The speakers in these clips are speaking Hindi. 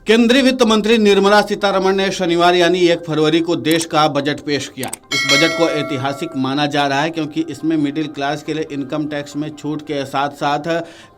केंद्रीय वित्त मंत्री निर्मला सीतारमण ने शनिवार यानी 1 फरवरी को देश का बजट पेश किया। इस बजट को ऐतिहासिक माना जा रहा है क्योंकि इसमें मिडिल क्लास के लिए इनकम टैक्स में छूट के साथ साथ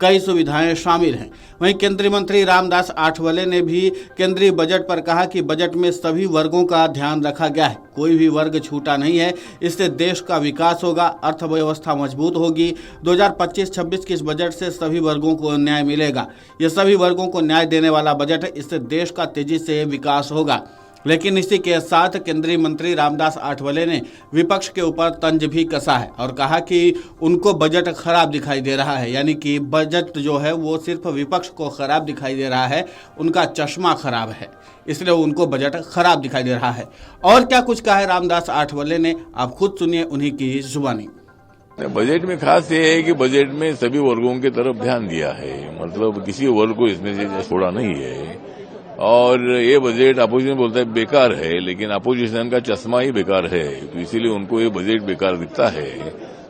कई सुविधाएं शामिल हैं। वहीं केंद्रीय मंत्री रामदास आठवले ने भी केंद्रीय बजट पर कहा कि बजट में सभी वर्गों का ध्यान रखा गया है, कोई भी वर्ग छूटा नहीं है। इससे देश का विकास होगा, अर्थव्यवस्था मजबूत होगी। 2025-26 के इस बजट से सभी वर्गों को न्याय मिलेगा। यह सभी वर्गों को न्याय देने वाला बजट है, इससे देश का तेजी से विकास होगा। लेकिन इसी के साथ केंद्रीय मंत्री रामदास आठवले ने विपक्ष के ऊपर तंज भी कसा है और कहा कि उनको बजट खराब दिखाई दे रहा है, यानी कि बजट जो है वो सिर्फ विपक्ष को खराब दिखाई दे रहा है, उनका चश्मा खराब है, इसलिए उनको बजट खराब दिखाई दे रहा है। और क्या कुछ कहा है रामदास आठवले ने, आप खुद सुनिए उन्हीं की जुबानी। बजट में खास ये है कि बजट में सभी वर्गों की तरफ ध्यान दिया है, मतलब किसी वर्ग को इसमें से छोड़ा नहीं है। और ये बजट अपोजिशन बोलता है बेकार है, लेकिन अपोजिशन का चश्मा ही बेकार है, तो इसीलिए उनको ये बजट बेकार दिखता है।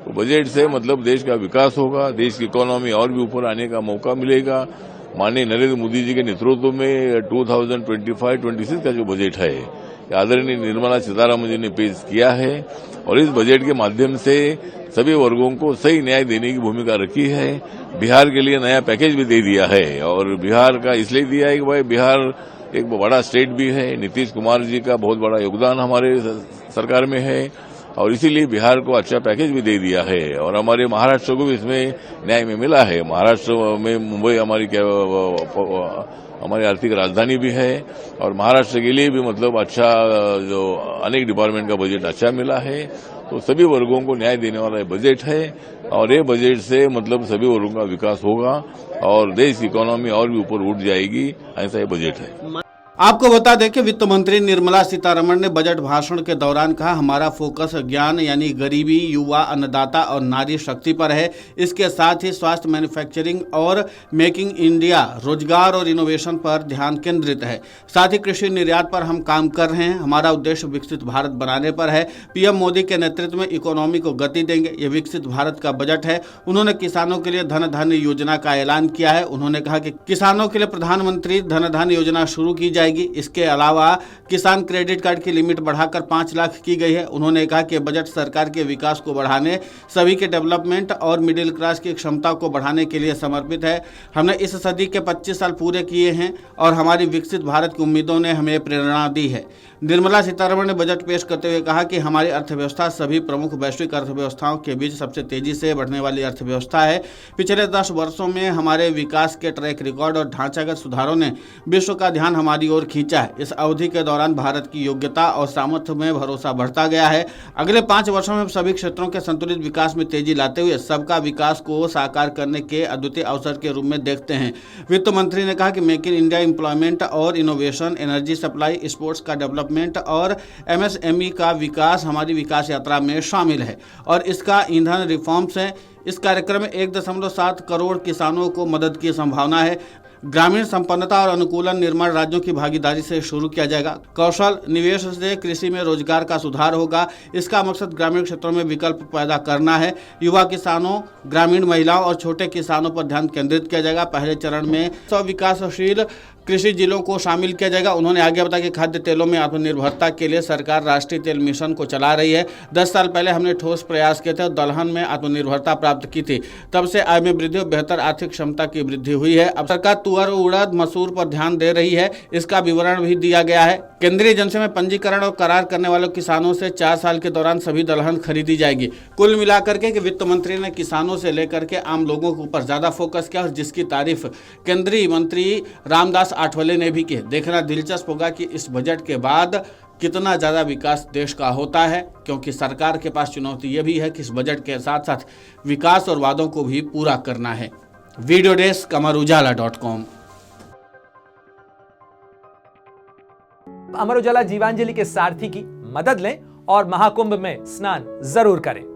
तो बजट से मतलब देश का विकास होगा, देश की इकोनॉमी और भी ऊपर आने का मौका मिलेगा। माननीय नरेंद्र मोदी जी के नेतृत्व में 2025-26 का जो बजट है आदरणीय निर्मला सीतारमण जी ने पेश किया है और इस बजट के माध्यम से सभी वर्गों को सही न्याय देने की भूमिका रखी है। बिहार के लिए नया पैकेज भी दे दिया है और बिहार का इसलिए दिया है कि भाई बिहार एक बड़ा स्टेट भी है, नीतीश कुमार जी का बहुत बड़ा योगदान हमारे सरकार में है और इसीलिए बिहार को अच्छा पैकेज भी दे दिया है। और हमारे महाराष्ट्र को भी इसमें न्याय में मिला है। महाराष्ट्र में मुंबई हमारी आर्थिक राजधानी भी है और महाराष्ट्र के लिए भी मतलब अच्छा जो अनेक डिपार्टमेंट का बजट अच्छा मिला है। तो सभी वर्गों को न्याय देने वाला ये बजट है और ये बजट से मतलब सभी वर्गों का विकास होगा और देश की इकोनॉमी और भी ऊपर उठ जाएगी, ऐसा ये बजट है। आपको बता दें कि वित्त मंत्री निर्मला सीतारमण ने बजट भाषण के दौरान कहा, हमारा फोकस ज्ञान यानी गरीबी, युवा, अन्नदाता और नारी शक्ति पर है। इसके साथ ही स्वास्थ्य, मैन्युफैक्चरिंग और मेकिंग इंडिया, रोजगार और इनोवेशन पर ध्यान केंद्रित है। साथ ही कृषि निर्यात पर हम काम कर रहे हैं। हमारा उद्देश्य विकसित भारत बनाने पर है। पीएम मोदी के नेतृत्व में इकोनॉमी को गति देंगे, ये विकसित भारत का बजट है। उन्होंने किसानों के लिए धन धान्य योजना का ऐलान किया है। उन्होंने कहा कि किसानों के लिए प्रधानमंत्री धन धान्य योजना शुरू की जाएगी। इसके अलावा किसान क्रेडिट कार्ड की लिमिट बढ़ाकर 5 लाख की गई है। उन्होंने कहा कि बजट सरकार के विकास को बढ़ाने, सभी के डेवलपमेंट और मिडिल क्लास की क्षमता को बढ़ाने के लिए समर्पित है। हमने इस सदी के 25 साल पूरे किए हैं और हमारी विकसित भारत की उम्मीदों ने हमें प्रेरणा दी है। निर्मला सीतारमण ने बजट पेश करते हुए कहा कि हमारी अर्थव्यवस्था सभी प्रमुख वैश्विक अर्थव्यवस्थाओं के बीच सबसे तेजी से बढ़ने वाली अर्थव्यवस्था है। पिछले 10 वर्षों में हमारे विकास के ट्रैक रिकॉर्ड और ढांचागत सुधारों ने विश्व का ध्यान हमारी ओर खींचा है। इस अवधि के दौरान भारत की योग्यता और सामर्थ्य में भरोसा बढ़ता गया है। अगले 5 वर्षों में सभी क्षेत्रों के संतुलित विकास में तेजी लाते हुए सबका विकास को साकार करने के अद्वितीय अवसर के रूप में देखते हैं। वित्त मंत्री ने कहा कि मेक इन इंडिया, एम्प्लॉयमेंट और इनोवेशन, एनर्जी सप्लाई, स्पोर्ट्स का डेवलपमेंट और एमएसएमई का विकास हमारी विकास यात्रा में शामिल है और इसका ईंधन रिफॉर्म्स है। इस कार्यक्रम में 1.7 करोड़ किसानों को मदद की संभावना है। ग्रामीण संपन्नता और अनुकूलन निर्माण राज्यों की भागीदारी से शुरू किया जाएगा। कौशल निवेश से कृषि में रोजगार का सुधार होगा। इसका मकसद ग्रामीण क्षेत्रों में विकल्प पैदा करना है। युवा किसानों, ग्रामीण महिलाओं और छोटे किसानों पर ध्यान केंद्रित किया जाएगा। पहले चरण में 100 विकासशील कृषि जिलों को शामिल किया जाएगा। उन्होंने आगे बताया कि खाद्य तेलों में आत्मनिर्भरता के लिए सरकार राष्ट्रीय तेल मिशन को चला रही है। 10 साल पहले हमने ठोस प्रयास किए थे और दलहन में आत्मनिर्भरता प्राप्त की थी। तब से आय में वृद्धि और बेहतर आर्थिक क्षमता की वृद्धि हुई है। अब सरकार तुअर, उड़द, मसूर पर ध्यान दे रही है। इसका विवरण भी दिया गया है। केंद्रीय एजेंसी में पंजीकरण और करार करने वाले किसानों से 4 साल के दौरान सभी दलहन खरीदी जाएगी। कुल मिलाकर के वित्त मंत्री ने किसानों से लेकर के आम लोगों के ऊपर ज्यादा फोकस किया और जिसकी तारीफ केंद्रीय मंत्री रामदास आठवले ने भी की। देखना दिलचस्प होगा कि इस बजट के बाद कितना ज्यादा विकास देश का होता है, क्योंकि सरकार के पास चुनौती यह भी है कि इस बजट के साथ साथ विकास और वादों को भी पूरा करना है। Video desk अमरउजाला.com। अमर उजाला जीवांजलि के सारथी की मदद लें और महाकुंभ में स्नान जरूर करें।